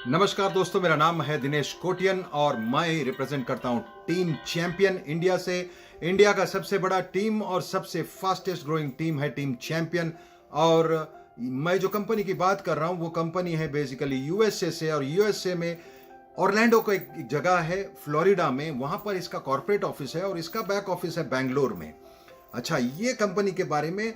नमस्कार दोस्तों, मेरा नाम है दिनेश कोटियन और मैं रिप्रेजेंट करता हूं टीम चैंपियन इंडिया से। इंडिया का सबसे बड़ा टीम और सबसे फास्टेस्ट ग्रोइंग टीम है टीम चैंपियन। और मैं जो कंपनी की बात कर रहा हूं वो कंपनी है बेसिकली यूएसए से, और यूएसए में ऑरलैंडो को एक जगह है फ्लोरिडा में, वहां पर इसका कॉर्पोरेट ऑफिस है और इसका बैक ऑफिस है बेंगलोर में। अच्छा, ये कंपनी के बारे में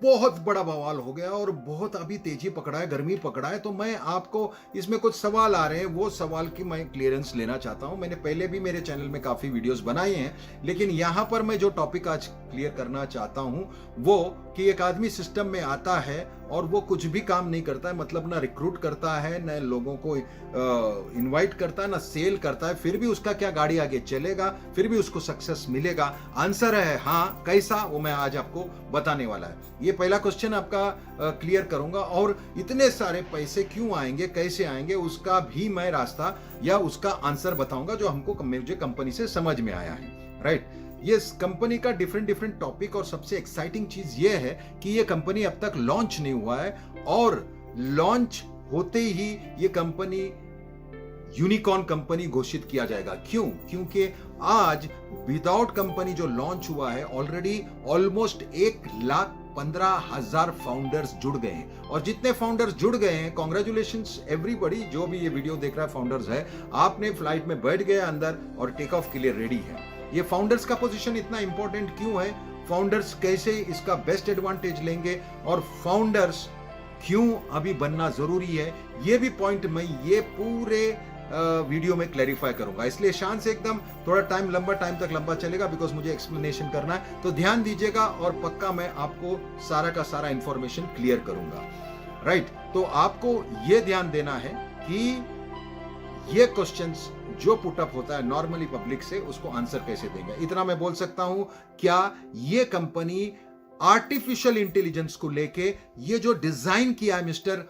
बहुत बड़ा बवाल हो गया और बहुत अभी तेजी पकड़ा है, गर्मी पकड़ा है। तो मैं आपको इसमें कुछ सवाल आ रहे हैं, वो सवाल की मैं क्लियरेंस लेना चाहता हूं। मैंने पहले भी मेरे चैनल में काफी वीडियोस बनाए हैं, लेकिन यहां पर मैं जो टॉपिक आज क्लियर करना चाहता हूं वो कि एक आदमी सिस्टम में आता है और वो कुछ भी काम नहीं करता है, मतलब ना रिक्रूट करता है, न लोगों को इनवाइट करता है, ना सेल करता है, फिर भी उसका क्या गाड़ी आगे चलेगा, फिर भी उसको सक्सेस मिलेगा। आंसर है हाँ। कैसा, वो मैं आज आपको बताने वाला है। ये पहला क्वेश्चन आपका क्लियर करूंगा, और इतने सारे पैसे क्यों आएंगे, कैसे आएंगे, उसका भी मैं रास्ता या उसका आंसर बताऊंगा जो हमको मुझे कंपनी से समझ में आया है। राइट, ये कंपनी का डिफरेंट टॉपिक, और सबसे एक्साइटिंग चीज ये है कि ये कंपनी अब तक लॉन्च नहीं हुआ है, और लॉन्च होते ही ये कंपनी यूनिकॉर्न कंपनी घोषित किया जाएगा। क्यों? क्योंकि आज विदाउट कंपनी जो लॉन्च हुआ है ऑलरेडी ऑलमोस्ट 1,15,000 फाउंडर्स जुड़ गए हैं, और जितने फाउंडर्स जुड़ गए हैं, कॉन्ग्रेचुलेशंस एवरीबॉडी। जो भी ये वीडियो देख रहा है फाउंडर्स है, आपने फ्लाइट में बैठ गए अंदर और टेक ऑफ के लिए रेडी है। ये फाउंडर्स का पोजीशन इतना इंपॉर्टेंट क्यों है, फाउंडर्स कैसे इसका बेस्ट एडवांटेज लेंगे, और फाउंडर्स क्यों अभी बनना जरूरी है, ये भी पॉइंट मैं ये पूरे वीडियो में क्लैरिफाई करूंगा। इसलिए शान से एकदम थोड़ा टाइम तक लंबा चलेगा, बिकॉज मुझे एक्सप्लेनेशन करना है। तो ध्यान दीजिएगा और पक्का मैं आपको सारा का सारा इंफॉर्मेशन क्लियर करूंगा। राइट, तो आपको यह ध्यान देना है कि ये क्वेश्चंस जो पुटअप होता है नॉर्मली पब्लिक से, उसको आंसर कैसे देंगे। इतना मैं बोल सकता हूं, क्या ये कंपनी आर्टिफिशियल इंटेलिजेंस को लेके ये जो डिजाइन किया है मिस्टर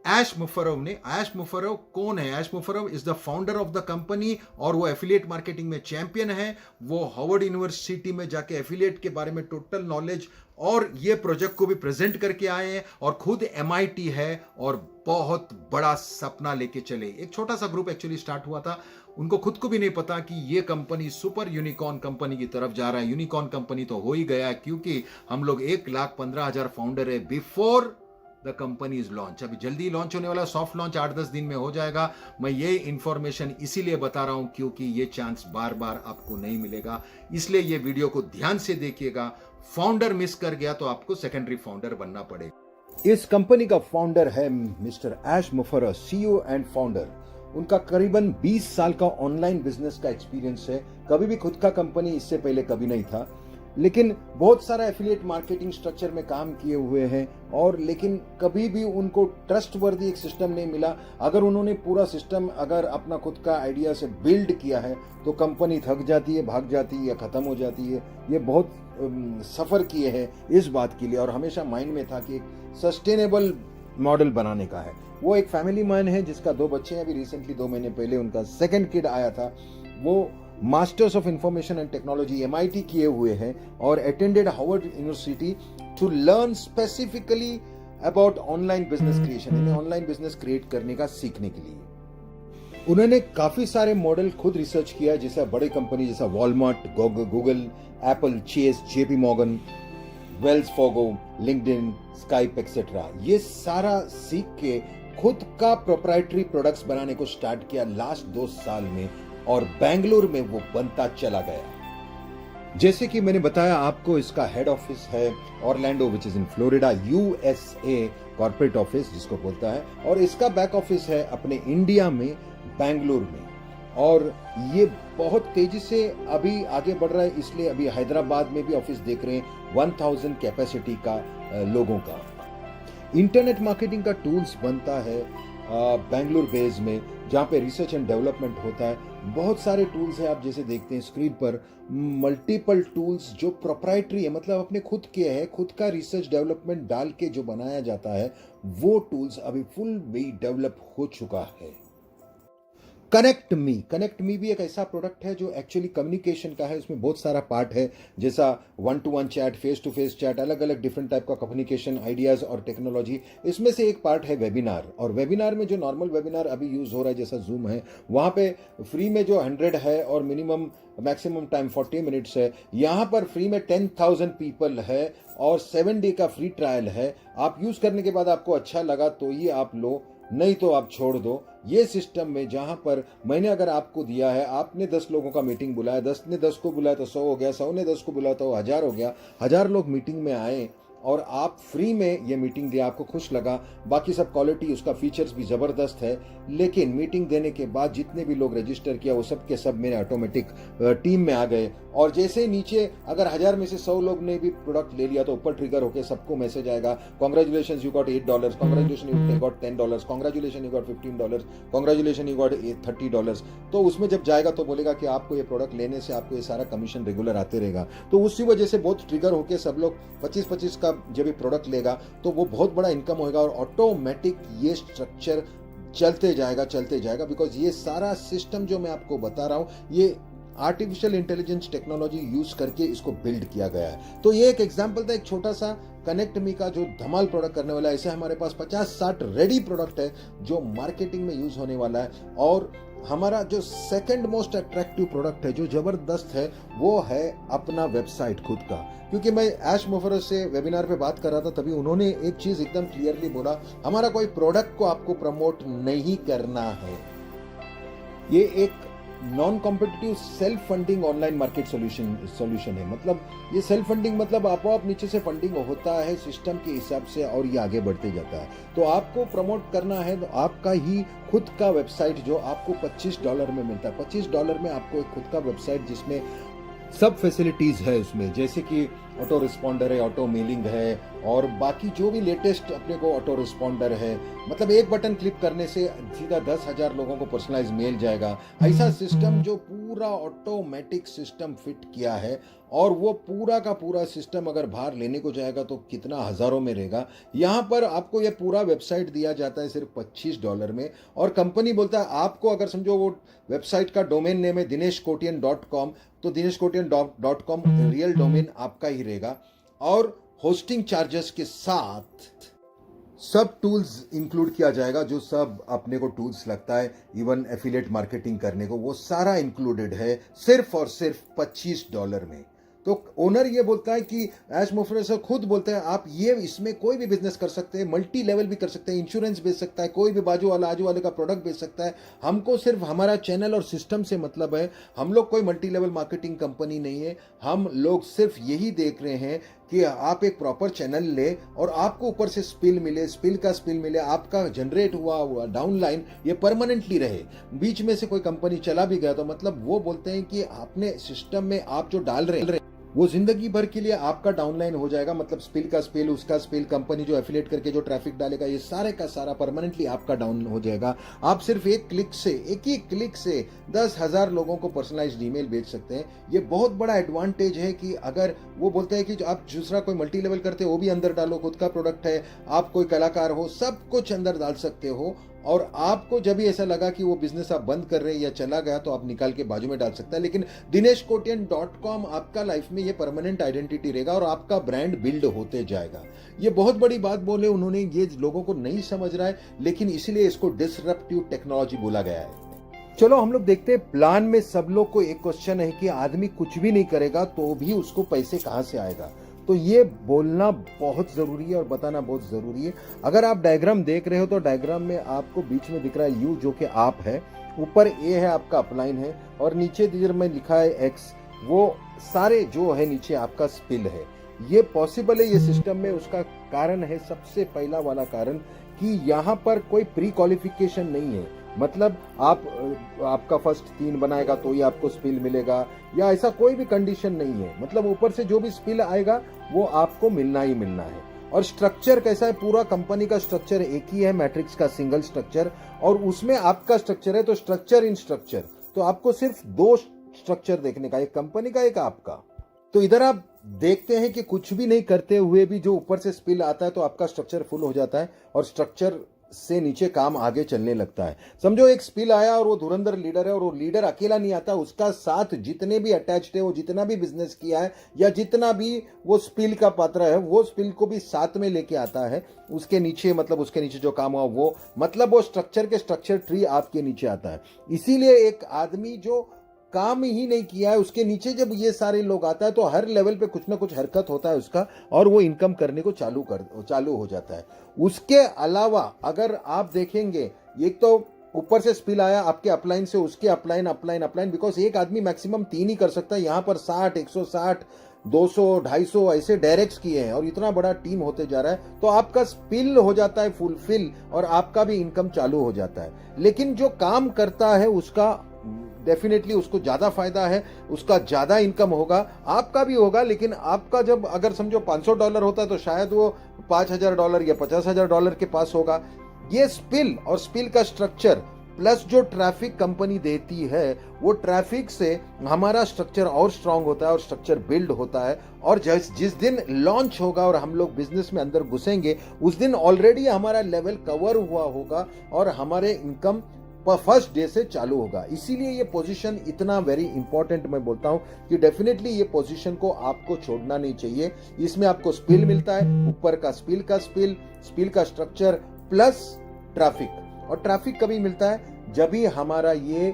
एश मुफर्रव ने। एश मुफर्रव कौन है? एश मुफर्रव is the founder of the company, और वो एफिलिएट मार्केटिंग में चैंपियन है। वो हार्वर्ड यूनिवर्सिटी में जाके एफिलिएट के बारे में टोटल नॉलेज और ये प्रोजेक्ट को भी प्रेजेंट करके आए हैं, और खुद एमआईटी है और बहुत बड़ा सपना लेके चले। एक छोटा सा ग्रुप एक्चुअली स्टार्ट हुआ था, उनको खुद को भी नहीं पता कि ये कंपनी सुपर यूनिकॉर्न कंपनी की तरफ जा रहा है। यूनिकॉर्न कंपनी तो हो ही गया है, क्योंकि हम लोग 1,15,000 फाउंडर है before the company is launch. अभी जल्दी लॉन्च होने वाला, सॉफ्ट लॉन्च 8-10 दिन में हो जाएगा। मैं ये इंफॉर्मेशन इसीलिए बता रहा हूं क्योंकि ये चांस बार बार आपको नहीं मिलेगा, इसलिए ये वीडियो को ध्यान से देखिएगा। फाउंडर मिस कर गया तो आपको सेकेंडरी फाउंडर बनना पड़ेगा। इस कंपनी का फाउंडर है मिस्टर एश मुफर्रव, सीईओ एंड फाउंडर। उनका करीबन 20 साल का ऑनलाइन बिजनेस का एक्सपीरियंस है। कभी भी खुद का कंपनी इससे पहले कभी नहीं था, लेकिन बहुत सारा एफिलिएट मार्केटिंग स्ट्रक्चर में काम किए हुए हैं, और लेकिन कभी भी उनको ट्रस्टवर्दी एक सिस्टम नहीं मिला। अगर उन्होंने पूरा सिस्टम अगर अपना खुद का आइडिया से बिल्ड किया है तो कंपनी थक जाती है, भाग जाती है या खत्म हो जाती है। ये बहुत सफर किए हैं इस बात के लिए, और हमेशा माइंड में था कि एक सस्टेनेबल मॉडल बनाने का है। वो एक फैमिली मैन है जिसका 2 बच्चे हैं। अभी रिसेंटली 2 महीने पहले उनका सेकंड किड आया था। वो masters of information and technology MIT किए हुए हैं और attended Harvard University to learn specifically about online business creation. इन्हें ऑनलाइन बिजनेस क्रिएट करने का सीखने के लिए उन्होंने काफी सारे मॉडल खुद रिसर्च किया, जैसा बड़े कंपनी जैसा Walmart, Google, Apple, Chase, JP Morgan, Wells Fargo, LinkedIn, Skype etcetera. ये सारा सीख के खुद का प्रोप्राइटरी प्रोडक्ट्स बनाने को स्टार्ट किया लास्ट 2 साल में, और बेंगलुरु में वो बनता चला गया। जैसे कि मैंने बताया आपको, इसका हेड ऑफिस है Orlando which is in Florida, USA corporate office जिसको बोलता है, और इसका बैक ऑफिस है अपने इंडिया में बेंगलुरु में। और ये बहुत तेजी से अभी आगे बढ़ रहा है, इसलिए अभी हैदराबाद में भी ऑफिस देख रहे हैं 1000 कैपेसिटी का लोगों का। इंटरनेट मार्केटिंग का टूल्स बनता है बेंगलुरु बेस में, जहां पे रिसर्च एंड डेवलपमेंट होता है। बहुत सारे टूल्स हैं, आप जैसे देखते हैं स्क्रीन पर, मल्टीपल टूल्स जो प्रोप्राइटरी है, मतलब अपने खुद के हैं, खुद का रिसर्च डेवलपमेंट डाल के जो बनाया जाता है, वो टूल्स अभी फुल भी डेवलप हो चुका है। कनेक्ट मी भी एक ऐसा प्रोडक्ट है जो एक्चुअली कम्युनिकेशन का है। उसमें बहुत सारा पार्ट है, जैसा one to one chat, face to face chat, अलग अलग डिफरेंट टाइप का कम्युनिकेशन आइडियाज़ और टेक्नोलॉजी। इसमें से एक पार्ट है वेबिनार, और वेबिनार में जो नॉर्मल वेबिनार अभी यूज़ हो रहा है जैसा जूम है, वहाँ पे फ्री में जो 100 है और मैक्सिमम टाइम 40 मिनट्स है, यहाँ पर फ्री में 10,000 पीपल है और 7 डे का फ्री ट्रायल है। आप यूज़ करने के बाद आपको अच्छा लगा तो ही आप लो, नहीं तो आप छोड़ दो। ये सिस्टम में जहां पर मैंने अगर आपको दिया है, आपने 10 लोगों का मीटिंग बुलाया, 10 ने 10 को बुलाया तो 100 हो गया, 100 ने 10 को बुलाया तो 1000 हो गया, 1000 लोग मीटिंग में आए और आप फ्री में ये मीटिंग दिया, आपको खुश लगा। बाकी सब क्वालिटी उसका फीचर्स भी ज़बरदस्त है, लेकिन मीटिंग देने के बाद जितने भी लोग रजिस्टर किया वो सब के सब मेरे ऑटोमेटिक टीम में आ गए। और जैसे ही नीचे अगर 1000 में से 100 लोग ने भी प्रोडक्ट ले लिया तो ऊपर ट्रिगर होकर सबको मैसेज आएगा, congratulation you got $8, congratulation you got $10, congratulation you got $15, congratulation you got $30। तो उसमें जब जाएगा तो बोलेगा कि आपको ये प्रोडक्ट लेने से आपको ये सारा कमीशन रेगुलर आते रहेगा। तो उसी वजह से बहुत ट्रिगर होकर सब लोग 25-25 का जब भी प्रोडक्ट लेगा तो वो बहुत बड़ा इनकम होगा, और ऑटोमेटिक ये स्ट्रक्चर चलते जाएगा बिकॉज ये सारा सिस्टम जो मैं आपको बता रहा हूं ये आर्टिफिशियल इंटेलिजेंस टेक्नोलॉजी यूज करके इसको बिल्ड किया गया है। तो ये एक एग्जांपल था, एक छोटा सा कनेक्ट मी का जो धमाल प्रोडक्ट करने वाला है। ऐसे हमारे पास 50-60 रेडी प्रोडक्ट है जो मार्केटिंग में यूज होने वाला है। और हमारा जो सेकंड मोस्ट अट्रैक्टिव प्रोडक्ट है जो जबरदस्त है वो है अपना वेबसाइट खुद का। क्योंकि मैं ऐश मोफरस से वेबिनार पे बात कर रहा था, तभी उन्होंने एक चीज एकदम क्लियरली बोला, हमारा कोई प्रोडक्ट को आपको प्रमोट नहीं करना है, ये एक non competitive self funding online market solution है। मतलब ये सेल्फ फंडिंग मतलब आप नीचे से फंडिंग होता है सिस्टम के हिसाब से और ये आगे बढ़ते जाता है। तो आपको प्रमोट करना है तो आपका ही खुद का वेबसाइट जो आपको $25 में मिलता है। $25 में आपको एक खुद का वेबसाइट जिसमें सब फैसिलिटीज है उसमें, जैसे कि ऑटो रिस्पॉन्डर है, ऑटो मेलिंग है, और बाकी जो भी लेटेस्ट अपने को ऑटो रिस्पॉन्डर है। मतलब एक बटन क्लिक करने से सीधा 10,000 लोगों को पर्सनलाइज मेल जाएगा। ऐसा सिस्टम जो पूरा ऑटोमेटिक सिस्टम फिट किया है, और वो पूरा का पूरा सिस्टम अगर बाहर लेने को जाएगा तो कितना हजारों में रहेगा। यहाँ पर आपको ये पूरा वेबसाइट दिया जाता है सिर्फ $25 में, और कंपनी बोलता है आपको, अगर समझो वो वेबसाइट का डोमेन नेम है dineshkotian.com, तो dineshkotian.com रियल डोमेन आपका ही रहेगा, और होस्टिंग चार्जेस के साथ सब टूल्स इंक्लूड किया जाएगा, जो सब अपने को टूल्स लगता है इवन एफिलिएट मार्केटिंग करने को, वो सारा इंक्लूडेड है सिर्फ और सिर्फ $25 में। तो ओनर ये बोलता है कि ऐश मोफरस खुद बोलते हैं आप ये इसमें कोई भी बिजनेस कर सकते हैं, मल्टी लेवल भी कर सकते हैं, इंश्योरेंस बेच सकता है, कोई भी बाजू वाला आजू वाले का प्रोडक्ट बेच सकता है। हमको सिर्फ हमारा चैनल और सिस्टम से मतलब है, हम लोग कोई मल्टी लेवल मार्केटिंग कंपनी नहीं है। हम लोग सिर्फ यही देख रहे हैं कि आप एक प्रॉपर चैनल ले और आपको ऊपर से स्पिल मिले, आपका जनरेट हुआ डाउनलाइन ये परमानेंटली रहे। बीच में से कोई कंपनी चला भी गया तो मतलब वो बोलते हैं कि आपने सिस्टम में आप जो डाल रहे हैं वो जिंदगी भर के लिए आपका डाउनलाइन हो जाएगा। मतलब स्पिल उसका स्पिल, कंपनी जो एफिलिएट करके जो ट्रैफिक डालेगा, ये सारे का सारा परमानेंटली आपका डाउन हो जाएगा। आप सिर्फ एक ही क्लिक से 10,000 लोगों को पर्सनलाइज्ड ईमेल भेज सकते हैं। ये बहुत बड़ा एडवांटेज है कि अगर वो बोलते हैं कि आप दूसरा कोई मल्टी लेवल करते हो वो भी अंदर डालो, खुद का प्रोडक्ट है, आप कोई कलाकार हो, सब कुछ अंदर डाल सकते हो। और आपको जब भी ऐसा लगा कि वो बिजनेस आप बंद कर रहे हैं या चला गया तो आप निकाल के बाजू में डाल सकता है। लेकिन dineshkotian.com आपका लाइफ में ये परमानेंट आइडेंटिटी रहेगा और आपका ब्रांड बिल्ड होते जाएगा। ये बहुत बड़ी बात बोले उन्होंने, ये लोगों को नहीं समझ रहा है, लेकिन इसीलिए इसको डिसरप्टिव टेक्नोलॉजी बोला गया है। चलो हम लोग देखते हैं। प्लान में सब लोग को एक क्वेश्चन है कि आदमी कुछ भी नहीं करेगा तो भी उसको पैसे कहां से आएगा। तो ये बोलना बहुत जरूरी है और बताना बहुत जरूरी है। अगर आप डायग्राम देख रहे हो तो डायग्राम में आपको बीच में दिख रहा है यू, जो कि आप है, ऊपर ए है आपका अपलाइन है, और नीचे में लिखा है एक्स, वो सारे जो है नीचे आपका स्पिल है। ये पॉसिबल है ये सिस्टम में, उसका कारण है, सबसे पहला वाला कारण कि यहाँ पर कोई प्री क्वालिफिकेशन नहीं है। मतलब आपका फर्स्ट 3 बनाएगा तो ही आपको स्पिल मिलेगा, या ऐसा कोई भी कंडीशन नहीं है। मतलब ऊपर से जो भी स्पिल आएगा वो आपको मिलना ही मिलना है। और स्ट्रक्चर कैसा है, पूरा कंपनी का स्ट्रक्चर एक ही है, मैट्रिक्स का सिंगल स्ट्रक्चर, और उसमें आपका स्ट्रक्चर है। तो स्ट्रक्चर इन स्ट्रक्चर, तो आपको सिर्फ 2 स्ट्रक्चर देखने का, एक कंपनी का एक आपका। तो इधर आप देखते हैं कि कुछ भी नहीं करते हुए भी जो ऊपर से स्पिल आता है तो आपका स्ट्रक्चर फुल हो जाता है, और स्ट्रक्चर से नीचे काम आगे चलने लगता है। समझो एक स्पिल आया और वो धुरंधर लीडर है, और वो लीडर अकेला नहीं आता, उसका साथ जितने भी अटैच्ड है, वो जितना भी बिजनेस किया है या जितना भी वो स्पिल का पात्र है, वो स्पिल को भी साथ में लेके आता है। उसके नीचे मतलब उसके नीचे जो काम हुआ वो मतलब वो स्ट्रक्चर के स्ट्रक्चर ट्री आपके नीचे आता है। इसीलिए एक आदमी जो काम ही नहीं किया है, उसके नीचे जब ये सारे लोग आता है तो हर लेवल पे कुछ ना कुछ हरकत होता है उसका, और वो इनकम करने को चालू हो जाता है। उसके अलावा अगर आप देखेंगे, एक तो ऊपर से स्पिल आया आपके अपलाइन से, उसके अपलाइन अपलाइन अपलाइन, बिकॉज एक आदमी मैक्सिमम 3 ही कर सकता है। यहाँ पर 60, 160, 200, 250 ऐसे डायरेक्ट्स किए हैं, और इतना बड़ा टीम होते जा रहा है, तो आपका स्पिल हो जाता है फुलफिल, और आपका भी इनकम चालू हो जाता है। लेकिन जो काम करता है उसका डेफिनेटली उसको ज्यादा फायदा है, उसका ज्यादा इनकम होगा, आपका भी होगा। लेकिन आपका जब अगर समझो $500 होता है तो शायद वो $5000 या $50,000 के पास होगा। ये स्पिल और स्पिल का स्ट्रक्चर प्लस जो ट्रैफिक कंपनी देती है, वो ट्रैफिक से हमारा स्ट्रक्चर और स्ट्रांग होता है और स्ट्रक्चर बिल्ड होता है। और जिस दिन लॉन्च होगा और हम लोग बिजनेस में अंदर घुसेंगे, उस दिन ऑलरेडी हमारा लेवल कवर हुआ होगा और हमारे इनकम फर्स्ट डे से चालू होगा। इसीलिए ये पोजीशन इतना वेरी इंपॉर्टेंट मैं बोलता हूं कि डेफिनेटली ये पोजीशन को आपको छोड़ना नहीं चाहिए। इसमें आपको स्पिल मिलता है, ऊपर का स्पिल का स्ट्रक्चर प्लस ट्रैफिक। और ट्रैफिक कभी मिलता है जब भी हमारा ये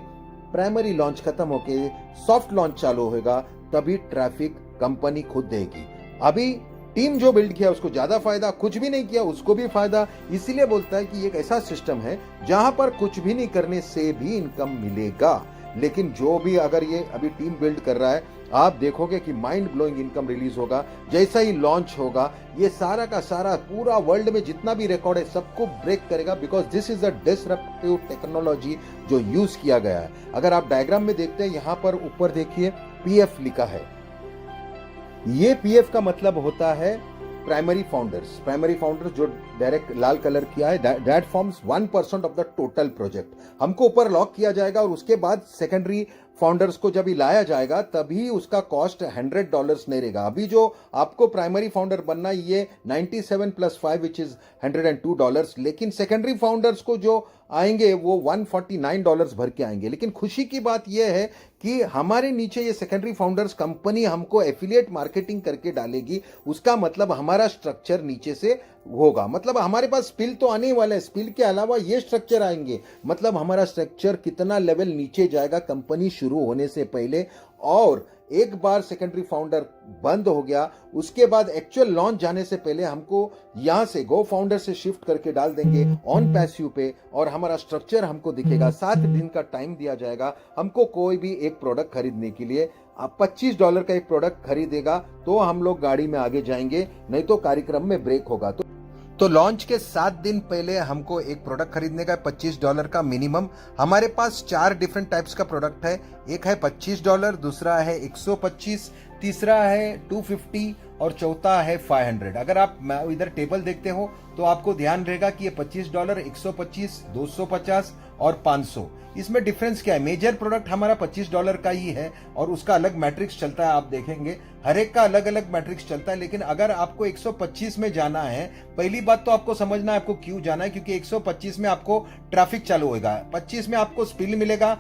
प्राइमरी लॉन्च खत्म होके सॉफ्ट लॉन्च चालू होगा, तभी ट्रैफिक कंपनी खुद देगी। अभी टीम जो बिल्ड किया उसको ज्यादा फायदा, कुछ भी नहीं किया उसको भी फायदा। इसीलिए बोलता है कि एक ऐसा सिस्टम है जहां पर कुछ भी नहीं करने से भी इनकम मिलेगा। लेकिन जो भी अगर ये अभी टीम बिल्ड कर रहा है, आप देखोगे कि माइंड ब्लोइंग इनकम रिलीज होगा जैसा ही लॉन्च होगा। ये सारा का सारा पूरा वर्ल्ड में जितना भी रिकॉर्ड है सबको ब्रेक करेगा, because this is a disruptive technology जो यूज किया गया है। अगर आप डायग्राम में देखते हैं, यहां पर ऊपर देखिए पीएफ लिखा है। ये पीएफ का मतलब होता है प्राइमरी फाउंडर्स जो डायरेक्ट लाल कलर किया है, that forms 1% of the total project. हमको ऊपर लॉक किया जाएगा और उसके बाद सेकेंडरी फाउंडर्स को जब ही लाया जाएगा तभी उसका कॉस्ट $100 नहीं रहेगा। अभी जो आपको प्राइमरी फाउंडर बनना ये 97 + 5 विच इज $102, लेकिन सेकेंडरी फाउंडर्स को जो आएंगे वो $149 भर के आएंगे। लेकिन खुशी की बात यह है कि हमारे नीचे ये सेकेंडरी फाउंडर्स कंपनी हमको एफिलिएट मार्केटिंग करके डालेगी। उसका मतलब हमारा स्ट्रक्चर नीचे से होगा, मतलब हमारे पास स्पिल तो आने वाला है, स्पिल के अलावा ये स्ट्रक्चर आएंगे, मतलब हमारा स्ट्रक्चर कितना लेवल नीचे जाएगा कंपनी शुरू होने से पहले। और एक बार सेकेंडरी फाउंडर बंद हो गया, उसके बाद एक्चुअल लॉन्च जाने से पहले हमको यहां से गो फाउंडर से शिफ्ट करके डाल देंगे ऑन पैसिव पे, और हमारा स्ट्रक्चर हमको दिखेगा। 7 दिन का टाइम दिया जाएगा हमको कोई भी एक प्रोडक्ट खरीदने के लिए। आप $25 का एक प्रोडक्ट खरीदेगा तो हम लोग गाड़ी में आगे जाएंगे, नहीं तो कार्यक्रम में ब्रेक होगा। तो लॉन्च के 7 दिन पहले हमको एक प्रोडक्ट खरीदने का $25 का मिनिमम। हमारे पास 4 डिफरेंट टाइप्स का प्रोडक्ट है। एक है $25, दूसरा है 125, तीसरा है 250 और चौथा है 500। अगर आप इधर टेबल देखते हो तो आपको ध्यान रहेगा कि ये $25, 125, 250 और 500। इसमें डिफरेंस क्या है? मेजर प्रोडक्ट हमारा $25 का ही है और उसका अलग मैट्रिक्स चलता है। आप देखेंगे हर एक का अलग अलग मैट्रिक्स चलता है। लेकिन अगर आपको 125 में जाना है, पहली बात तो आपको समझना है आपको क्यों जाना है, क्योंकि 125 में आपको ट्रैफिक चालू होगा, 25 में आपको स्पिल मिलेगा,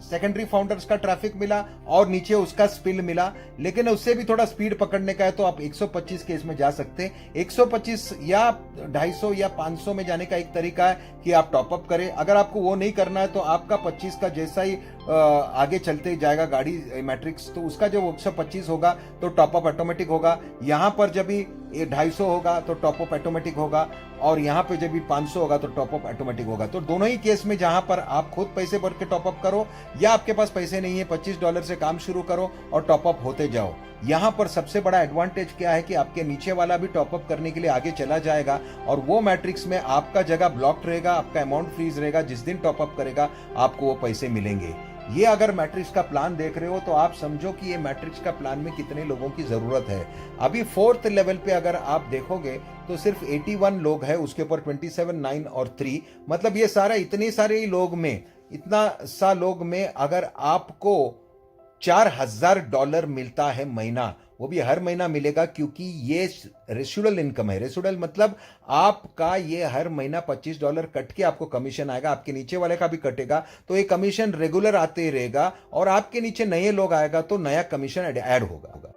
सेकेंडरी फाउंडर्स का ट्रैफिक मिला और नीचे उसका स्पिल मिला। लेकिन उससे भी थोड़ा स्पीड पकड़ने का है तो आप 125 के इसमें जा सकते हैं। 125 या 250 या 500 में जाने का एक तरीका है कि आप टॉपअप करें। अगर आपको वो नहीं करना है तो आपका 25 का जैसा ही आगे चलते जाएगा गाड़ी मैट्रिक्स, तो उसका जब 125 होगा तो टॉपअप ऑटोमेटिक होगा। यहां पर जब भी 250 होगा तो टॉपअप ऑटोमेटिक होगा, और यहां पे जब भी 500 होगा तो टॉपअप ऑटोमेटिक होगा। तो दोनों ही केस में जहां पर आप खुद पैसे भर के टॉपअप करो या आपके पास पैसे नहीं है, $25 से काम शुरू करो और टॉपअप होते जाओ। यहां पर सबसे बड़ा एडवांटेज क्या है कि आपके नीचे वाला भी टॉपअप करने के लिए आगे चला जाएगा और वो मैट्रिक्स में आपका जगह ब्लॉक्ड रहेगा, आपका अमाउंट फ्रीज रहेगा। जिस दिन टॉपअप करेगा आपको वो पैसे मिलेंगे। ये अगर मैट्रिक्स का प्लान देख रहे हो तो आप समझो कि ये मैट्रिक्स का प्लान में कितने लोगों की जरूरत है। अभी 4th लेवल पे अगर आप देखोगे तो सिर्फ 81 लोग हैं, उसके ऊपर 27, 9 और 3, मतलब ये सारा इतने सारे ही लोग में, इतना सा लोग में अगर आपको $4000 मिलता है महीना, वो भी हर महीना मिलेगा, क्योंकि ये रेसिडुअल इनकम है। रेसिडुअल मतलब आपका ये हर महीना $25 कट के आपको कमीशन आएगा, आपके नीचे वाले का भी कटेगा, तो ये कमीशन रेगुलर आते ही रहेगा और आपके नीचे नए लोग आएगा तो नया कमीशन ऐड होगा।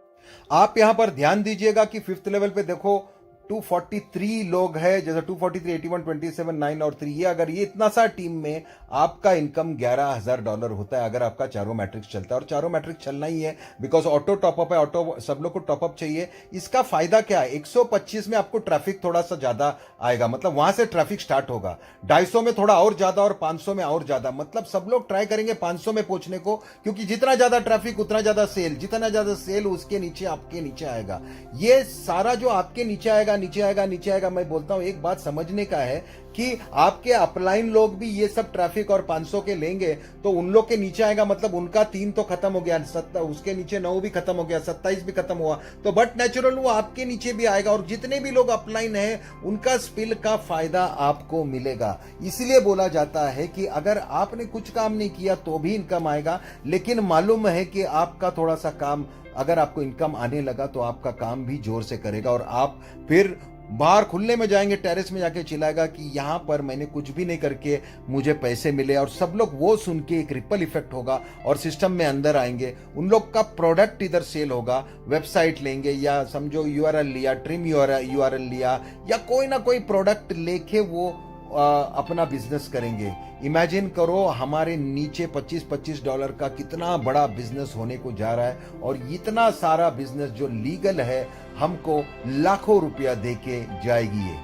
आप यहां पर ध्यान दीजिएगा कि 5th लेवल पे देखो 243 लोग हैं, जैसे 243, 81, 27, 9 और 3, ये अगर ये इतना सा टीम में आपका इनकम $11,000 होता है अगर आपका चारों मैट्रिक्स चलता है। और चारों मैट्रिक्स चलना ही है, बिकॉज ऑटो टॉपअप है, ऑटो सब लोग को टॉपअप चाहिए। इसका फायदा क्या है, 125 में आपको ट्रैफिक थोड़ा सा ज्यादा आएगा, मतलब वहां से ट्रैफिक स्टार्ट होगा। 250 में थोड़ा और ज्यादा और 500 में और ज्यादा, मतलब सब लोग ट्राई करेंगे 500 में पहुंचने को, क्योंकि जितना ज्यादा ट्रैफिक उतना ज्यादा सेल, जितना ज्यादा सेल उसके नीचे आपके नीचे आएगा। ये सारा जो आपके नीचे आएगा, मैं बोलता हूं एक बात समझने का है कि आपके अपलाइन लोग भी ये सब ट्रैफिक और 500 के लेंगे तो उन लोग के नीचे आएगा, मतलब उनका 3 तो खत्म हो गया, उसके नीचे 9 भी खत्म हो गया, 27 भी खत्म हुआ, तो बट नेचुरल वो आपके नीचे भी आएगा और जितने भी लोग अपलाइन है उनका स्पिल का फायदा आपको मिलेगा। इसलिए बोला जाता है कि अगर आपने कुछ काम नहीं किया तो भी इनकम आएगा, लेकिन मालूम है कि आपका थोड़ा सा काम, अगर आपको इनकम आने लगा तो आपका काम भी जोर से करेगा और आप फिर बाहर खुले में जाएंगे, टेरेस में जाके चिल्लाएगा कि यहां पर मैंने कुछ भी नहीं करके मुझे पैसे मिले, और सब लोग वो सुन के एक रिपल इफेक्ट होगा और सिस्टम में अंदर आएंगे। उन लोग का प्रोडक्ट इधर सेल होगा, वेबसाइट लेंगे या समझो यूआरएल लिया, ट्रिम यूआरएल लिया या कोई ना कोई प्रोडक्ट लेके वो अपना बिजनेस करेंगे। इमेजिन करो हमारे नीचे $25 का कितना बड़ा बिजनेस होने को जा रहा है, और इतना सारा बिजनेस जो लीगल है हमको लाखों रुपया देके जाएगी। ये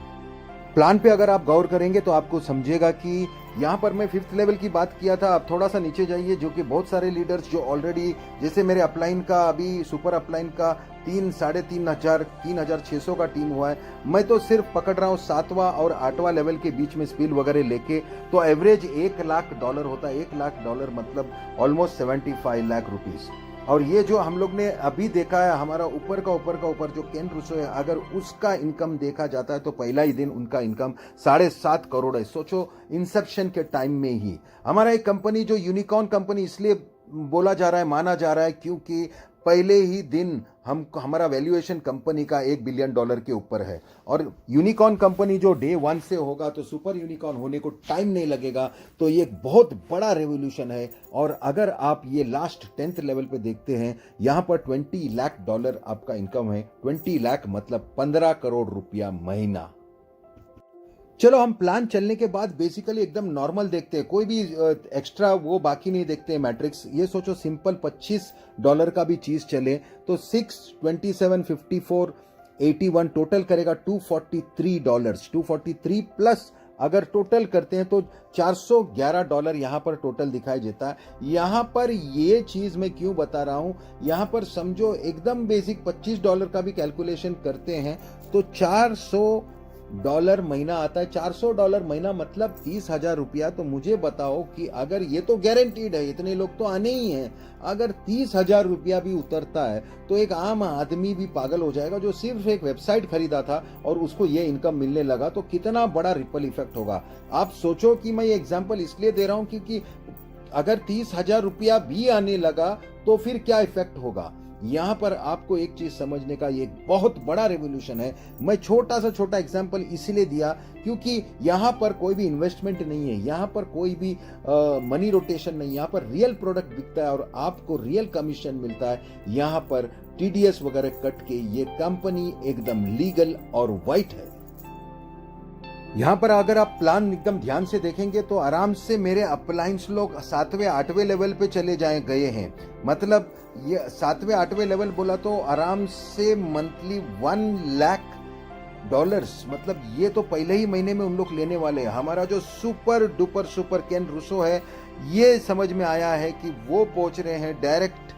प्लान पे अगर आप गौर करेंगे तो आपको समझेगा कि यहाँ पर मैं 5th लेवल की बात किया था। आप थोड़ा सा नीचे जाइए, जो कि बहुत सारे लीडर्स जो ऑलरेडी, जैसे मेरे अपलाइन का अभी सुपर अपलाइन का 3,500 3,600 का टीम हुआ है, मैं तो सिर्फ पकड़ रहा हूँ 7वां और 8वां लेवल के बीच में स्पिल वगैरह लेके, तो एवरेज $1,00,000 होता है। $1,00,000 मतलब ऑलमोस्ट 75 लाख रुपीज। और ये जो हम लोग ने अभी देखा है, हमारा ऊपर का जो केन रूसो है, अगर उसका इनकम देखा जाता है तो पहला ही दिन उनका इनकम 7.5 करोड़ है। सोचो, इंसेप्शन के टाइम में ही। हमारा एक कंपनी जो यूनिकॉर्न कंपनी इसलिए बोला जा रहा है, माना जा रहा है, क्योंकि पहले ही दिन हमारा वैल्यूएशन कंपनी का $1 बिलियन के ऊपर है। और यूनिकॉर्न कंपनी जो डे 1 से होगा तो सुपर यूनिकॉर्न होने को टाइम नहीं लगेगा, तो ये एक बहुत बड़ा रेवोल्यूशन है। और अगर आप ये लास्ट 10th लेवल पे देखते हैं, यहाँ पर $20 लाख आपका इनकम है। 20 लाख मतलब 15 करोड़ रुपया महीना। चलो हम प्लान चलने के बाद बेसिकली एकदम नॉर्मल देखते हैं, कोई भी एक्स्ट्रा वो बाकी नहीं देखते हैं मैट्रिक्स। ये सोचो सिंपल $25 का भी चीज चले तो 6, 27, 54, 81 टोटल करेगा $243। 243 प्लस अगर टोटल करते हैं तो $411 यहाँ पर टोटल दिखाई देता है। यहाँ पर ये चीज मैं क्यों बता रहा हूं, यहाँ पर समझो एकदम बेसिक $25 का भी कैलकुलेशन करते हैं तो $400 महीना आता है। $400 महीना मतलब 30,000 रुपया। तो मुझे बताओ कि अगर ये तो गारंटीड है, इतने लोग तो आने ही हैं, अगर 30,000 रुपया भी उतरता है तो एक आम आदमी भी पागल हो जाएगा जो सिर्फ एक वेबसाइट खरीदा था और उसको ये इनकम मिलने लगा, तो कितना बड़ा रिपल इफेक्ट होगा। आप सोचो कि मैं ये एग्जाम्पल इसलिए दे रहा हूं क्योंकि अगर 30,000 रुपया भी आने लगा तो फिर क्या इफेक्ट होगा। यहां पर आपको एक चीज समझने का, ये बहुत बड़ा रेवोल्यूशन है। मैं छोटा एग्जांपल इसलिए दिया क्योंकि यहां पर कोई भी इन्वेस्टमेंट नहीं है, यहां पर कोई भी मनी रोटेशन नहीं, यहां पर रियल प्रोडक्ट बिकता है और आपको रियल कमीशन मिलता है। यहां पर टीडीएस वगैरह कट के ये कंपनी एकदम लीगल और वाइट है। यहाँ पर अगर आप प्लान एकदम ध्यान से देखेंगे तो आराम से मेरे अपलाइंस लोग 7वें 8वें लेवल पे चले गए हैं। मतलब ये 7वें 8वें लेवल बोला तो आराम से मंथली $1 लाख, मतलब ये तो पहले ही महीने में उन लोग लेने वाले हैं। हमारा जो सुपर डुपर सुपर केन रूसो है, ये समझ में आया है कि वो पहुंच रहे हैं डायरेक्ट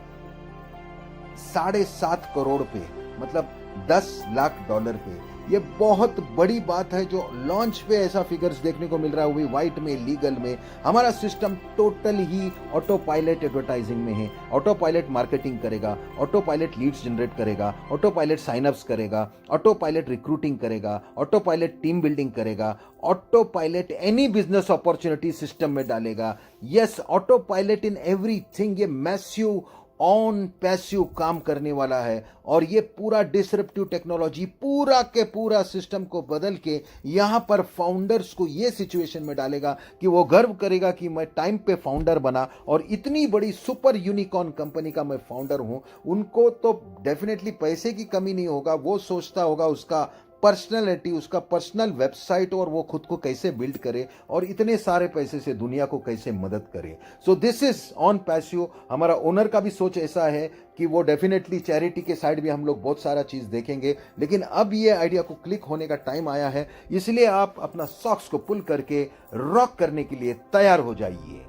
7.5 करोड़ पे, मतलब $10 लाख पे। ये बहुत बड़ी बात है जो लॉन्च पे ऐसा फिगर्स देखने को मिल रहा है, वो भी व्हाइट में, लीगल में। हमारा सिस्टम टोटल ही ऑटो पायलट एडवर्टाइजिंग में है। ऑटो पायलट मार्केटिंग करेगा, ऑटो पायलट लीड्स जनरेट करेगा, ऑटो पायलट साइनअप्स करेगा, ऑटो पायलट रिक्रूटिंग करेगा, ऑटो पायलट टीम बिल्डिंग करेगा, auto pilot any business opportunity system में डालेगा। Yes, auto pilot in everything. ये मैसिव ऑन पैसिव काम करने वाला है और ये पूरा डिसरप्टिव टेक्नोलॉजी पूरा के पूरा सिस्टम को बदल के यहाँ पर फाउंडर्स को ये सिचुएशन में डालेगा कि वो गर्व करेगा कि मैं टाइम पे फाउंडर बना और इतनी बड़ी सुपर यूनिकॉर्न कंपनी का मैं फाउंडर हूँ। उनको तो डेफिनेटली पैसे की कमी नहीं होगा, वो सोचता होगा उसका पर्सनैलिटी, उसका पर्सनल वेबसाइट और वो खुद को कैसे बिल्ड करे और इतने सारे पैसे से दुनिया को कैसे मदद करे। So this is on passive. हमारा ओनर का भी सोच ऐसा है कि वो डेफिनेटली चैरिटी के साइड भी हम लोग बहुत सारा चीज देखेंगे, लेकिन अब ये आइडिया को क्लिक होने का टाइम आया है, इसलिए आप अपना सॉक्स को पुल करके रॉक करने के लिए तैयार हो जाइए।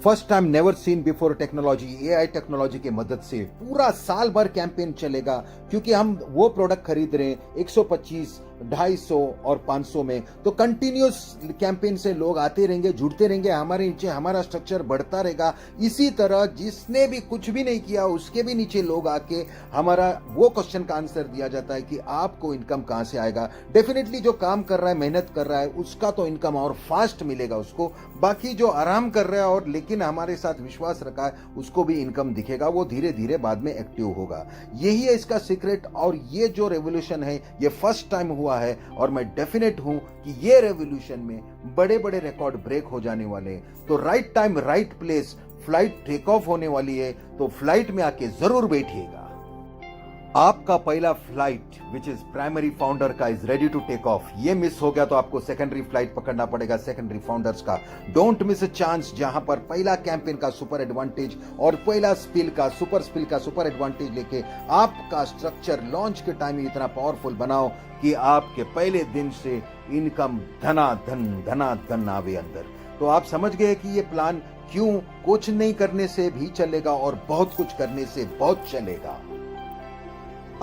First time never seen before technology, AI technology की मदद से पूरा साल भर कैंपेन चलेगा, क्योंकि हम वो प्रोडक्ट खरीद रहे हैं 125, 250 और 500 में, तो कंटिन्यूस कैंपेन से लोग आते रहेंगे, जुड़ते रहेंगे, हमारे नीचे हमारा स्ट्रक्चर बढ़ता रहेगा। इसी तरह जिसने भी कुछ भी नहीं किया उसके भी नीचे लोग आके हमारा वो क्वेश्चन का आंसर दिया जाता है कि आपको इनकम कहां से आएगा। डेफिनेटली जो काम कर रहा है, मेहनत कर रहा है, उसका तो इनकम और फास्ट मिलेगा उसको, बाकी जो आराम कर रहा है और लेकिन हमारे साथ विश्वास रखा है उसको भी इनकम दिखेगा, वो धीरे धीरे बाद में एक्टिव होगा। यही है इसका सीक्रेट और ये जो रेवोल्यूशन है ये फर्स्ट टाइम हुआ है और मैं डेफिनेट हूं कि ये रेवोल्यूशन में बड़े बड़े रिकॉर्ड ब्रेक हो जाने वाले हैं। तो right time right place, flight take off होने वाली है, तो फ्लाइट में आके जरूर बैठिएगा। आपका पहला flight which is primary founder का is ready to take off. ये मिस हो गया तो आपको सेकेंडरी फ्लाइट पकड़ना पड़ेगा सेकेंडरी फाउंडर्स का। डोंट मिस अ चांस, जहां पर पहला कैंपेन का सुपर एडवांटेज और पहला स्पिल का सुपर एडवांटेज लेके आपका स्ट्रक्चर लॉन्च के टाइम ही इतना पावरफुल बनाओ कि आपके पहले दिन से इनकम धनाधन आवे अंदर। तो आप समझ गए कि ये प्लान क्यों कुछ नहीं करने से भी चलेगा और बहुत कुछ करने से बहुत चलेगा।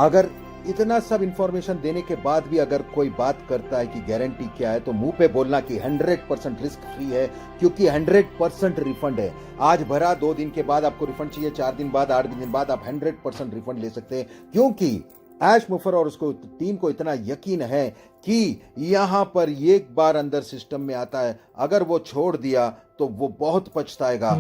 अगर इतना सब इंफॉर्मेशन देने के बाद भी अगर कोई बात करता है कि गारंटी क्या है, तो मुंह पे बोलना कि 100% रिस्क फ्री है, क्योंकि 100% रिफंड है। आज भरा 2 दिन के बाद आपको रिफंड चाहिए, 4 दिन बाद, 8 दिन बाद आप 100% रिफंड ले सकते हैं, क्योंकि ऐश मुफर और उसको टीम को इतना यकीन है कि यहां पर एक बार अंदर सिस्टम में आता है, अगर वो छोड़ दिया तो वो बहुत पछताएगा।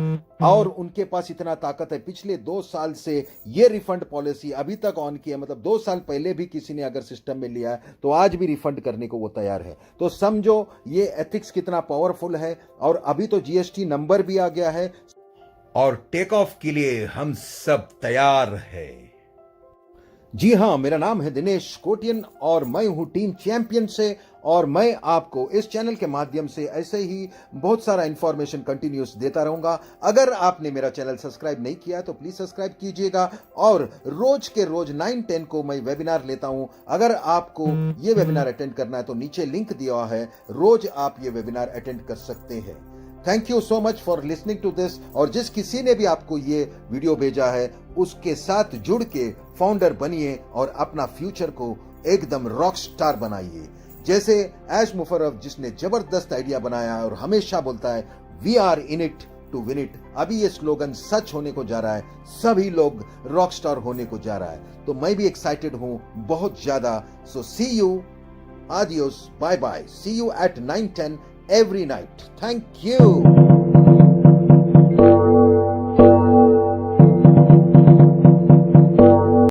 और उनके पास इतना ताकत है, पिछले 2 साल से ये रिफंड पॉलिसी अभी तक ऑन की है, मतलब 2 साल पहले भी किसी ने अगर सिस्टम में लिया है तो आज भी रिफंड करने को वो तैयार है। तो समझो ये एथिक्स कितना पावरफुल है। और अभी तो जीएसटी नंबर भी आ गया है और टेक ऑफ के लिए हम सब तैयार है। जी हां, मेरा नाम है दिनेश कोटियन और मैं हूं टीम चैंपियन से, और मैं आपको इस चैनल के माध्यम से ऐसे ही बहुत सारा इंफॉर्मेशन कंटिन्यूस देता रहूंगा। अगर आपने मेरा चैनल सब्सक्राइब नहीं किया है तो प्लीज सब्सक्राइब कीजिएगा। और रोज के रोज 9-10 को मैं वेबिनार लेता हूं। अगर आपको ये वेबिनार अटेंड करना है तो नीचे लिंक दिया है, रोज आप ये वेबिनार अटेंड कर सकते हैं। Thank you so much for listening to this. और जिस किसी ने भी आपको ये वीडियो भेजा है उसके साथ जुड़ के फाउंडर बनिए और अपना फ्यूचर को एकदम रॉक स्टार बनाइए। जैसे ऐश मुफर्रफ जिसने जबरदस्त आइडिया बनाया है और हमेशा बोलता है we are in it to win it, अभी ये स्लोगन सच होने को जा रहा है, सभी लोग रॉक स्टार होने को जा रहा है। तो मैं भी एक्साइटेड हूं बहुत ज्यादा। सो सी यू, आदियोस, bye bye, see you at 9-10 every night. Thank you.